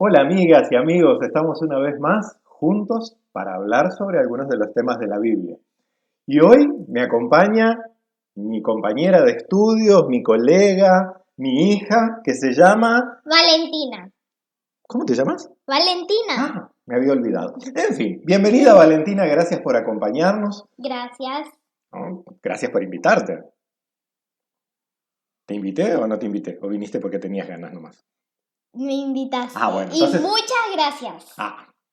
Hola amigas y amigos, estamos una vez más juntos para hablar sobre algunos de los temas de la Biblia. Y hoy me acompaña mi compañera de estudios, mi colega, mi hija, que se llama... Valentina. ¿Cómo te llamas? Valentina. Ah, me había olvidado. En fin, bienvenida Valentina, gracias por acompañarnos. Gracias. ¿No? Gracias por invitarte. ¿Te invité o no te invité? ¿O viniste porque tenías ganas nomás? Me invitaste. Ah, bueno, Y entonces... muchas gracias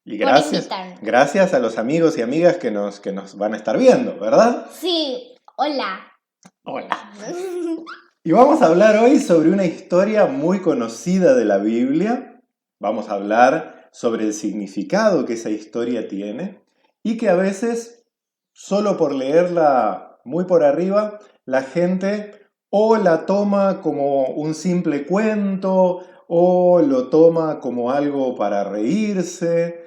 Y por gracias, invitarme. gracias a los amigos y amigas que nos van a estar viendo, ¿verdad? Sí, hola. Hola. Y vamos a hablar hoy sobre una historia muy conocida de la Biblia. Vamos a hablar sobre el significado que esa historia tiene y que a veces, solo por leerla muy por arriba, la gente o la toma como un simple cuento o lo toma como algo para reírse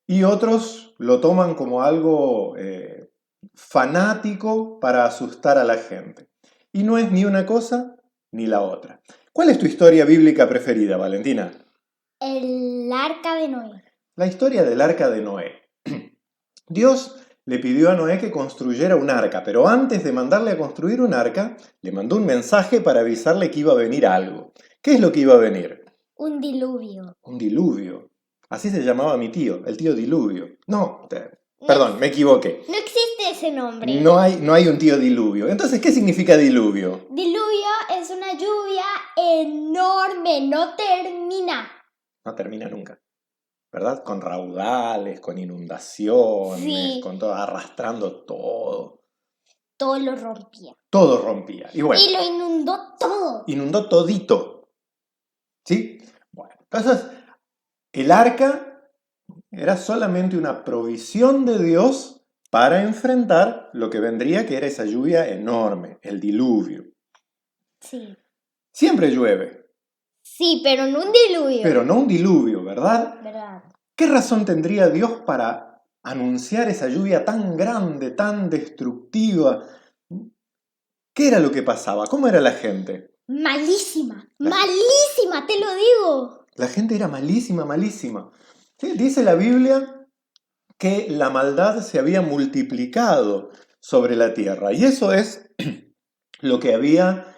y otros lo toman como algo fanático para asustar a la gente. Y no es ni una cosa ni la otra. ¿Cuál es tu historia bíblica preferida, Valentina? El arca de Noé. La historia del arca de Noé. Dios le pidió a Noé que construyera un arca, pero antes de mandarle a construir un arca, le mandó un mensaje para avisarle que iba a venir algo. ¿Qué es lo que iba a venir? Un diluvio. Un diluvio. Así se llamaba mi tío, el tío Diluvio. No, No, perdón, me equivoqué. no existe ese nombre. No hay un tío Diluvio. Entonces, ¿qué significa diluvio? Diluvio es una lluvia enorme, no termina. No termina nunca, ¿verdad? Con raudales, con inundaciones, Sí, con todo, arrastrando todo. todo lo rompía. Todo rompía. Y bueno, Y lo inundó todo. inundó todito. ¿Sí? Bueno, entonces, el arca era solamente una provisión de Dios para enfrentar lo que vendría, que era esa lluvia enorme, el diluvio. Sí. Siempre llueve, Sí, pero no un diluvio. pero no un diluvio, ¿verdad? ¿Verdad? ¿Qué razón tendría Dios para anunciar esa lluvia tan grande, tan destructiva? ¿Qué era lo que pasaba? ¿Cómo era la gente? Malísima, La, malísima, te lo digo. la gente era malísima, malísima. ¿Sí? Dice la Biblia que la maldad se había multiplicado sobre la tierra. Y eso es lo que había,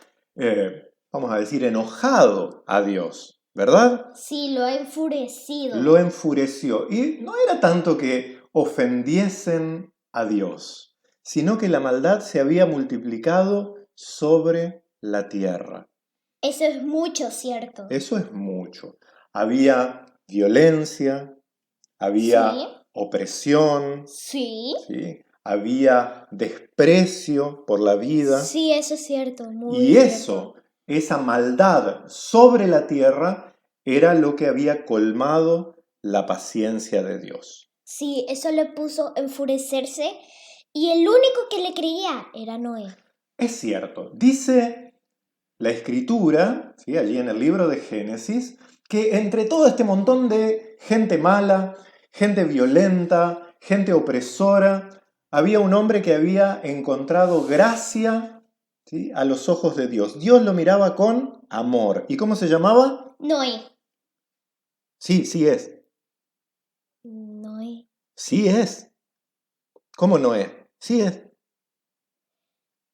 vamos a decir, enojado a Dios, ¿verdad? Sí, lo ha enfurecido. Lo enfureció. Y no era tanto que ofendiesen a Dios, sino que la maldad se había multiplicado sobre la tierra. Eso es mucho, ¿cierto? Eso es mucho. Había violencia, Sí, había opresión, sí, ¿sí? Había desprecio por la vida. sí, eso es cierto, muy Y cierto. eso, esa maldad sobre la tierra, era lo que había colmado la paciencia de Dios. Sí, eso le puso a enfurecerse y el único que le creía era Noé. Es cierto, dice la escritura, ¿sí? Allí en el libro de Génesis, que entre todo este montón de gente mala, gente violenta, gente opresora, había un hombre que había encontrado gracia, ¿sí? A los ojos de Dios. Dios lo miraba con amor. ¿Y cómo se llamaba? Noé. Sí, sí es. Noé. Sí es. ¿Cómo no es? Sí es.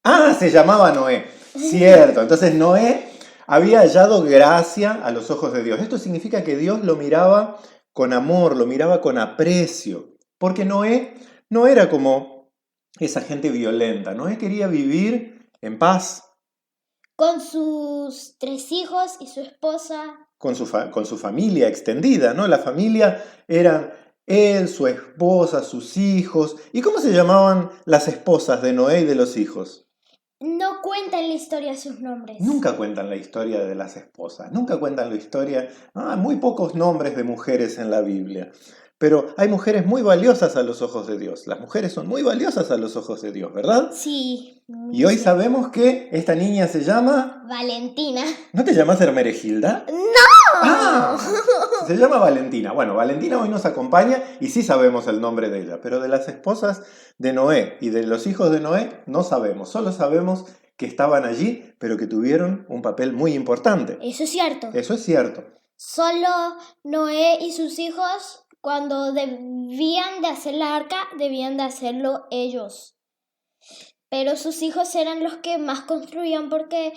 Ah, se llamaba Noé. Cierto. Entonces Noé había hallado gracia a los ojos de Dios. Esto significa que Dios lo miraba con amor, lo miraba con aprecio. Porque Noé no era como esa gente violenta. Noé quería vivir en paz Con sus 3 hijos y su esposa. con su familia extendida, ¿no? La familia eran él, su esposa, sus hijos. ¿Y cómo se llamaban las esposas de Noé y de los hijos? No cuenta en la historia sus nombres. Nunca cuentan la historia de las esposas, nunca cuentan la historia, hay muy pocos nombres de mujeres en la Biblia, pero hay mujeres muy valiosas a los ojos de Dios. Las mujeres son muy valiosas a los ojos de Dios, ¿verdad? Sí, Y muy hoy cierto. sabemos que esta niña se llama... Valentina. ¿No te llamas Hermenegilda? ¡No! Ah, se llama Valentina. Bueno, Valentina hoy nos acompaña y sí sabemos el nombre de ella, pero de las esposas de Noé y de los hijos de Noé no sabemos, solo sabemos que estaban allí, pero que tuvieron un papel muy importante. Eso es cierto. Eso es cierto. Solo Noé y sus hijos, cuando debían de hacer la arca, debían de hacerlo ellos. Pero sus hijos eran los que más construían porque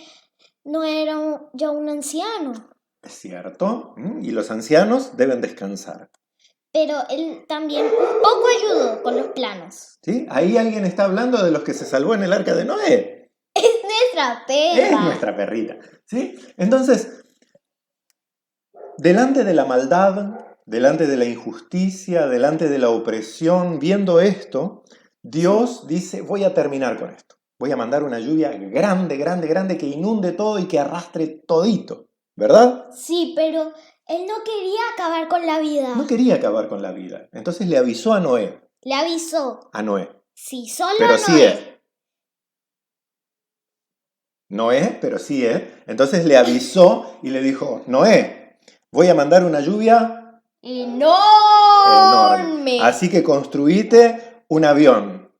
Noé era ya un anciano. Es cierto. Y los ancianos deben descansar. Pero él también un poco ayudó con los planos. ¿Sí? Ahí alguien está hablando de los que se salvó en el arca de Noé. Nuestra perra. Es nuestra perrita. ¿Sí? Entonces, delante de la maldad, delante de la injusticia, delante de la opresión, viendo esto, Dios dice, voy a terminar con esto. Voy a mandar una lluvia grande, grande, grande que inunde todo y que arrastre todito. ¿Verdad? Sí, pero él no quería acabar con la vida. No quería acabar con la vida. Entonces le avisó a Noé. Le avisó. A Noé. Sí, solo Pero Noé. sí es. Noé, pero sí es. Entonces le avisó y le dijo, Noé, voy a mandar una lluvia enorme. Así que construíte un avión.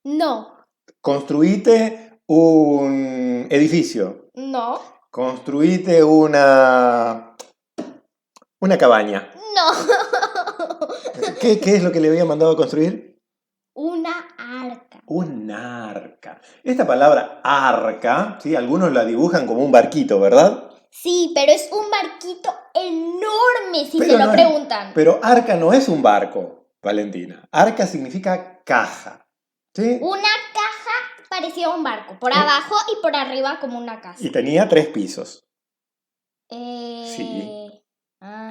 No. Construíte un edificio. No. Construíte una cabaña. No. ¿Qué es lo que le había mandado a construir? Una arca. Un arca. Esta palabra arca, ¿sí? Algunos la dibujan como un barquito, ¿verdad? Sí, pero es un barquito enorme, si Pero se lo no preguntan. Pero arca no es un barco, Valentina. Arca significa caja. ¿Sí? Una caja parecía un barco, por abajo y por arriba como una casa. Y tenía 3 pisos. Sí. Sí.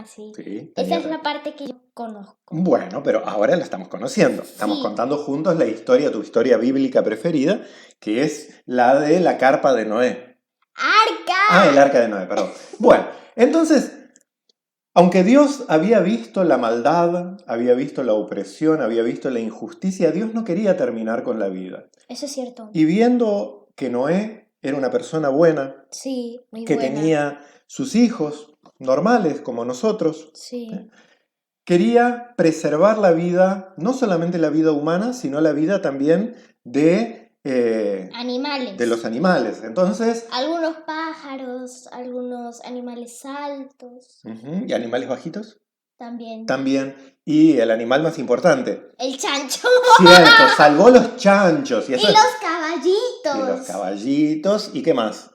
Sí, Esa es tenía la parte que yo conozco. Bueno, pero ahora la estamos conociendo. Estamos Sí. contando juntos la historia, tu historia bíblica preferida, que es la de la carpa de Noé. ¡Arca! El arca de Noé, perdón. Bueno, entonces, aunque Dios había visto la maldad, había visto la opresión, había visto la injusticia, Dios no quería terminar con la vida. Eso es cierto. Y viendo que Noé era una persona buena, Sí, muy que buena. tenía sus hijos normales como nosotros, Sí. quería preservar la vida, no solamente la vida humana, sino la vida también de Animales. de los animales. Entonces, Algunos pájaros, algunos animales altos. ¿y animales bajitos? También. También. Y el animal más importante. El chancho. Cierto, salvó los chanchos. Y los caballitos. Y los caballitos. ¿Y qué más?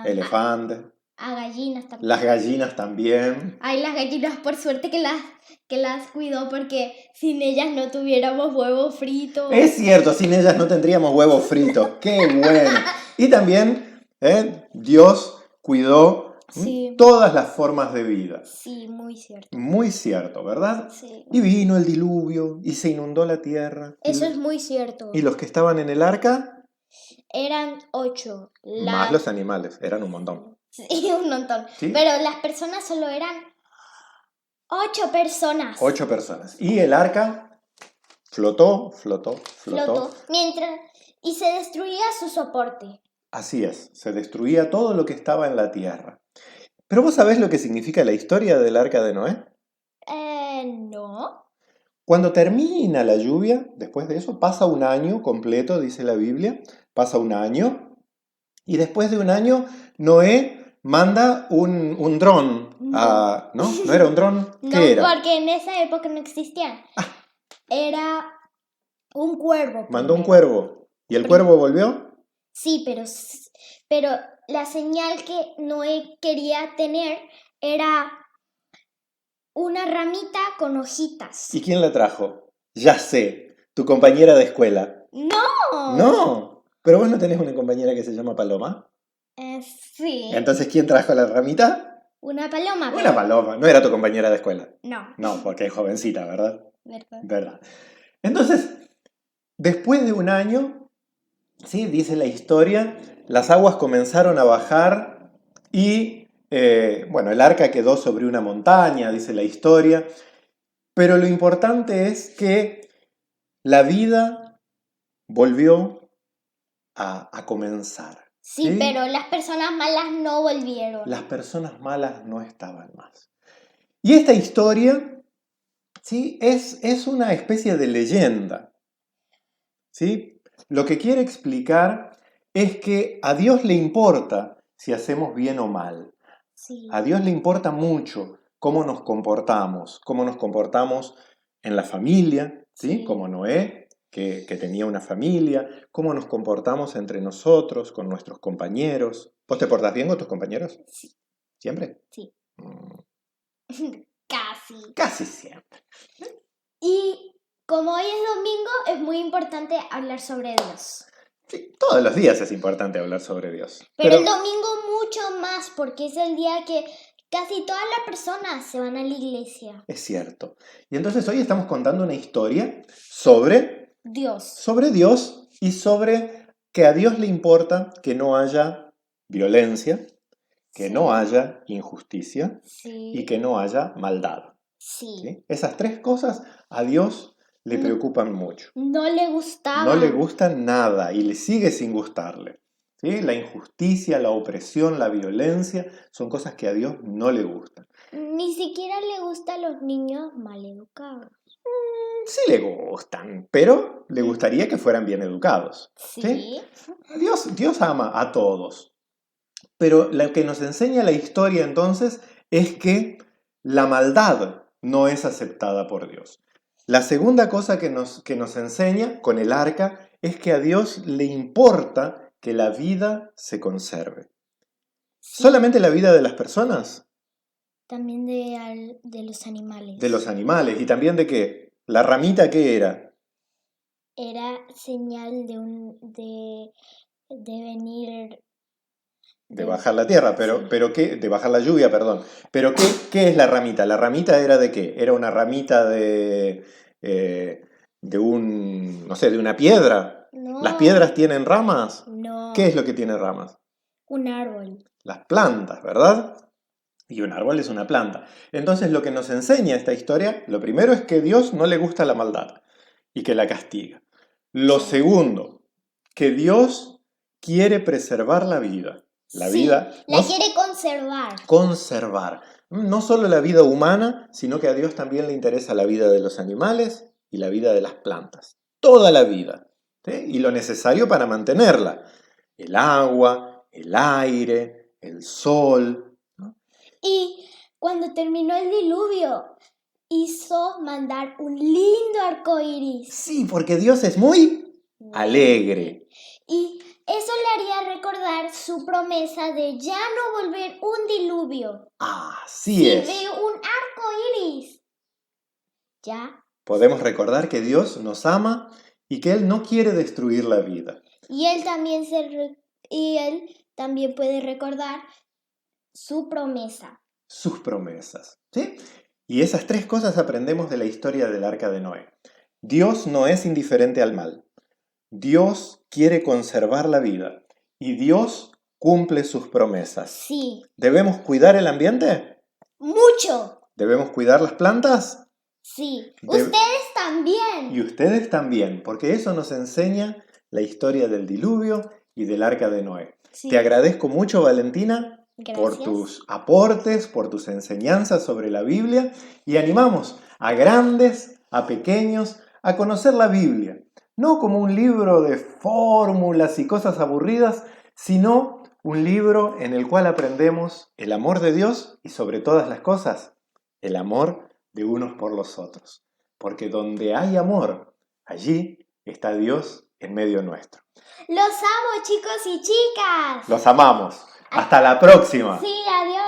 Elefantes. A gallinas también. Las gallinas también. Ay, las gallinas, por suerte que las cuidó porque sin ellas no tuviéramos huevos fritos. Es cierto, sin ellas no tendríamos huevos fritos. ¡Qué bueno! Y también Dios cuidó Sí. todas las formas de vida. Sí, muy cierto. Muy cierto, ¿verdad? Sí. Y vino el diluvio y se inundó la tierra. Eso es muy cierto. ¿Y los que estaban en el arca? Eran 8. Más los animales, eran un montón. Sí, un montón. ¿Sí? Pero las personas solo eran 8 personas. 8 personas. Y el arca flotó. Y se destruía su soporte. Así es, se destruía todo lo que estaba en la tierra. ¿Pero vos sabés lo que significa la historia del arca de Noé? No. Cuando termina la lluvia, después de eso, pasa un año completo, dice la Biblia, pasa un año, y después de un año, Noé manda un dron. ¿No? ¿No era un dron? ¿Qué No, era? porque en esa época no existían. Era un cuervo. Mandó un primero. cuervo. ¿Y el cuervo volvió? Sí, pero la señal que Noé quería tener era una ramita con hojitas. ¿Y quién la trajo? Ya sé, tu compañera de escuela. ¡No! No, pero vos no tenés una compañera que se llama Paloma. Sí. Entonces, ¿quién trajo la ramita? Una paloma. Una paloma, no era tu compañera de escuela. No. No, porque es jovencita, ¿verdad? ¿Verdad? Verdad. Entonces, después de un año, ¿sí? Dice la historia, las aguas comenzaron a bajar y, el arca quedó sobre una montaña, dice la historia, pero lo importante es que la vida volvió a comenzar. Sí, pero las personas malas no volvieron. Las personas malas no estaban más. Y esta historia, ¿sí? es una especie de leyenda. ¿Sí? Lo que quiere explicar es que a Dios le importa si hacemos bien o mal. Sí. A Dios le importa mucho cómo nos comportamos en la familia, ¿sí? Sí. Como Noé, que tenía una familia, cómo nos comportamos entre nosotros, con nuestros compañeros. ¿Vos te portás bien con tus compañeros? Sí. ¿Siempre? Sí. Mm, Casi. Casi siempre. Y como hoy es domingo, es muy importante hablar sobre Dios. Sí, todos los días es importante hablar sobre Dios. Pero el domingo mucho más, porque es el día que casi todas las personas se van a la iglesia. Es cierto. Y entonces hoy estamos contando una historia sobre Dios. Dios y sobre que a Dios le importa que no haya violencia, que Sí. no haya injusticia Sí. y que no haya maldad. Sí. ¿Sí? Esas tres cosas a Dios le No. preocupan mucho. No le gustaba. No le gusta nada y le sigue sin gustarle. ¿Sí? La injusticia, la opresión, la violencia son cosas que a Dios no le gustan. Ni siquiera le gusta a los niños maleducados. Sí le gustan, pero le gustaría que fueran bien educados. Sí. Dios ama a todos. Pero lo que nos enseña la historia entonces es que la maldad no es aceptada por Dios. La segunda cosa que nos enseña con el arca es que a Dios le importa que la vida se conserve. Sí. ¿Solamente la vida de las personas? También de los animales. De los animales. ¿Y también de qué? ¿La ramita qué era? Era señal de venir. De bajar la tierra, Sí. pero ¿qué? De bajar la lluvia, perdón. Pero ¿qué es la ramita? ¿La ramita era de qué? ¿Era una ramita de de una piedra? No. ¿Las piedras tienen ramas? No. ¿Qué es lo que tiene ramas? Un árbol. Las plantas, ¿verdad? Y un árbol es una planta. Entonces lo que nos enseña esta historia, lo primero es que Dios no le gusta la maldad y que la castiga. Lo Sí. segundo, que Dios quiere preservar la vida. La Sí, vida la quiere conservar. conservar. No solo la vida humana, sino que a Dios también le interesa la vida de los animales y la vida de las plantas. Toda la vida. ¿Sí? Y lo necesario para mantenerla. El agua, el aire, el sol. ¿No? Y cuando terminó el diluvio, hizo mandar un lindo arco iris. Sí, porque Dios es muy alegre. Y eso le haría recordar su promesa de ya no volver un diluvio. Así Si es. veo un arco iris, ya. Podemos recordar que Dios nos ama y que Él no quiere destruir la vida. Y él también puede recordar su promesa. Sus promesas. ¿Sí? Y esas tres cosas aprendemos de la historia del arca de Noé. Dios no es indiferente al mal. Dios quiere conservar la vida. Y Dios cumple sus promesas. Sí. ¿Debemos cuidar el ambiente? ¡Mucho! ¿Debemos cuidar las plantas? Sí. Ustedes también. Y ustedes también, porque eso nos enseña la historia del diluvio y del arca de Noé. Sí. Te agradezco mucho, Valentina, por Gracias. tus aportes, por tus enseñanzas sobre la Biblia y animamos a grandes, a pequeños, a conocer la Biblia. No como un libro de fórmulas y cosas aburridas, sino un libro en el cual aprendemos el amor de Dios y sobre todas las cosas, el amor de unos por los otros. Porque donde hay amor, allí está Dios en medio nuestro. Los amo, chicos y chicas. Los amamos. Hasta la próxima. Sí, adiós.